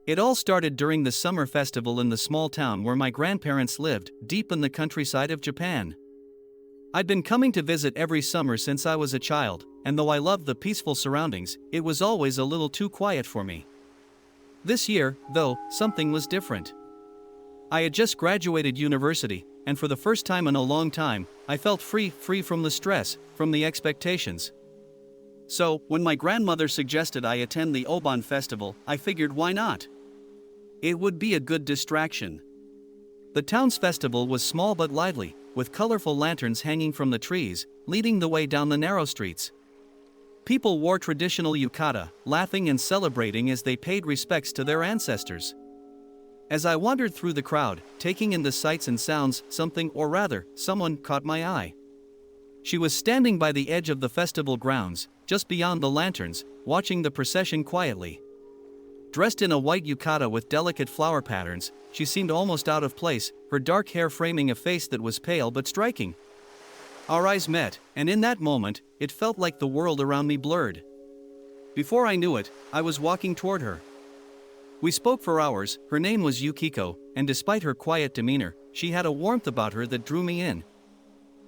It all started during the summer festival in the small town where my grandparents lived, deep in the countryside of Japan. I'd been coming to visit every summer since I was a child, and though I loved the peaceful surroundings, it was always a little too quiet for me. This year, though, something was different. I had just graduated university, and for the first time in a long time, I felt free from the stress, from the expectations. So, when my grandmother suggested I attend the Oban festival, I figured why not? It would be a good distraction. The town's festival was small but lively, with colorful lanterns hanging from the trees, leading the way down the narrow streets. People wore traditional yukata, laughing and celebrating as they paid respects to their ancestors. As I wandered through the crowd, taking in the sights and sounds, someone caught my eye. She was standing by the edge of the festival grounds, just beyond the lanterns, watching the procession quietly. Dressed in a white yukata with delicate flower patterns, she seemed almost out of place, her dark hair framing a face that was pale but striking. Our eyes met, and in that moment, it felt like the world around me blurred. Before I knew it, I was walking toward her. We spoke for hours. Her name was Yukiko, and despite her quiet demeanor, she had a warmth about her that drew me in.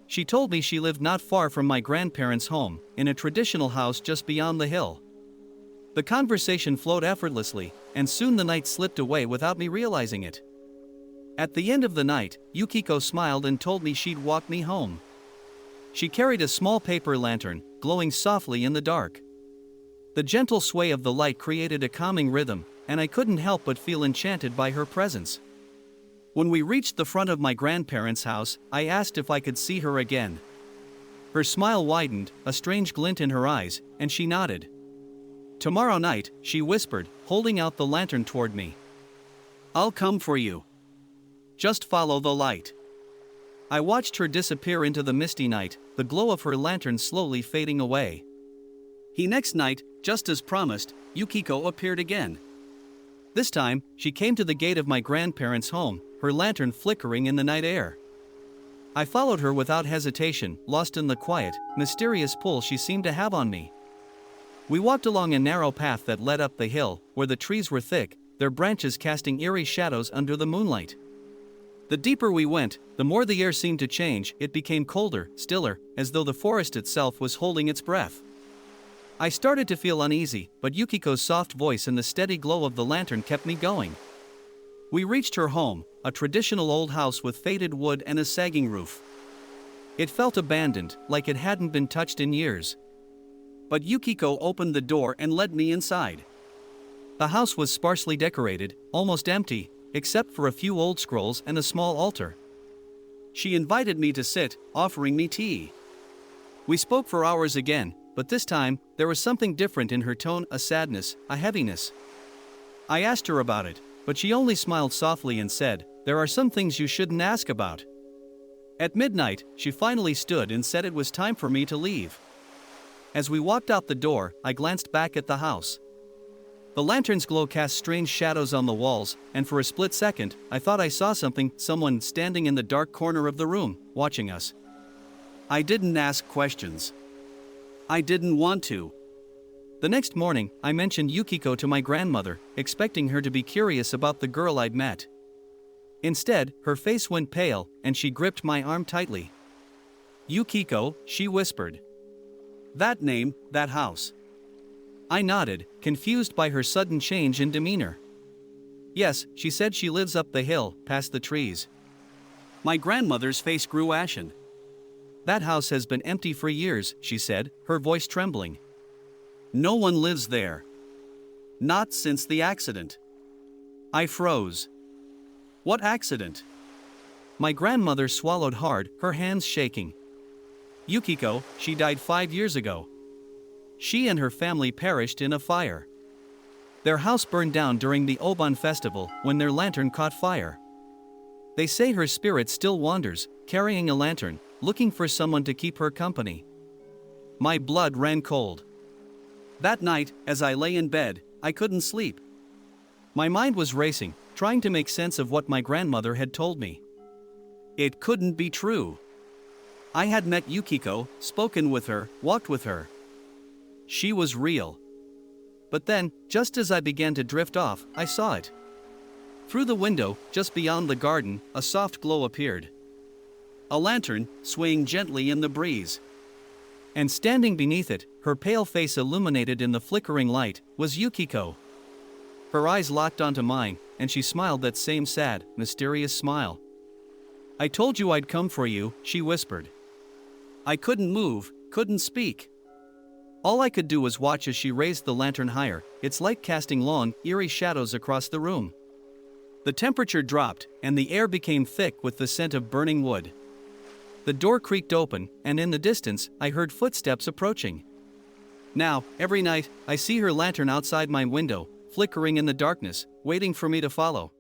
She told me she lived not far from my grandparents' home, in a traditional house just beyond the hill. The conversation flowed effortlessly, and soon the night slipped away without me realizing it. At the end of the night, Yukiko smiled and told me she'd walk me home. She carried a small paper lantern, glowing softly in the dark. The gentle sway of the light created a calming rhythm, and I couldn't help but feel enchanted by her presence. When we reached the front of my grandparents' house, I asked if I could see her again. Her smile widened, a strange glint in her eyes, and she nodded. "Tomorrow night," she whispered, holding out the lantern toward me. "I'll come for you. Just follow the light." I watched her disappear into the misty night, the glow of her lantern slowly fading away. The next night, just as promised, Yukiko appeared again. This time, she came to the gate of my grandparents' home, her lantern flickering in the night air. I followed her without hesitation, lost in the quiet, mysterious pull she seemed to have on me. We walked along a narrow path that led up the hill, where the trees were thick, their branches casting eerie shadows under the moonlight. The deeper we went, the more the air seemed to change. It became colder, stiller, as though the forest itself was holding its breath. I started to feel uneasy, but Yukiko's soft voice and the steady glow of the lantern kept me going. We reached her home, a traditional old house with faded wood and a sagging roof. It felt abandoned, like it hadn't been touched in years. But Yukiko opened the door and led me inside. The house was sparsely decorated, almost empty, except for a few old scrolls and a small altar. She invited me to sit, offering me tea. We spoke for hours again, but this time, there was something different in her tone, a sadness, a heaviness. I asked her about it, but she only smiled softly and said, "There are some things you shouldn't ask about." At midnight, she finally stood and said it was time for me to leave. As we walked out the door, I glanced back at the house. The lantern's glow cast strange shadows on the walls, and for a split second, I thought I saw someone standing in the dark corner of the room, watching us. I didn't ask questions. I didn't want to. The next morning, I mentioned Yukiko to my grandmother, expecting her to be curious about the girl I'd met. Instead, her face went pale, and she gripped my arm tightly. "Yukiko," she whispered. "That name, that house." I nodded, confused by her sudden change in demeanor. "Yes," she said, "she lives up the hill, past the trees." My grandmother's face grew ashen. "That house has been empty for years," she said, her voice trembling. "No one lives there. Not since the accident." I froze. "What accident?" My grandmother swallowed hard, her hands shaking. "Yukiko, she died 5 years ago. She and her family perished in a fire. Their house burned down during the Oban festival when their lantern caught fire. They say her spirit still wanders, carrying a lantern, looking for someone to keep her company." My blood ran cold. That night, as I lay in bed, I couldn't sleep. My mind was racing, trying to make sense of what my grandmother had told me. It couldn't be true. I had met Yukiko, spoken with her, walked with her. She was real. But then, just as I began to drift off, I saw it. Through the window, just beyond the garden, a soft glow appeared. A lantern, swaying gently in the breeze. And standing beneath it, her pale face illuminated in the flickering light, was Yukiko. Her eyes locked onto mine, and she smiled that same sad, mysterious smile. "I told you I'd come for you," she whispered. I couldn't move, couldn't speak. All I could do was watch as she raised the lantern higher, its light casting long, eerie shadows across the room. The temperature dropped, and the air became thick with the scent of burning wood. The door creaked open, and in the distance, I heard footsteps approaching. Now, every night, I see her lantern outside my window, flickering in the darkness, waiting for me to follow.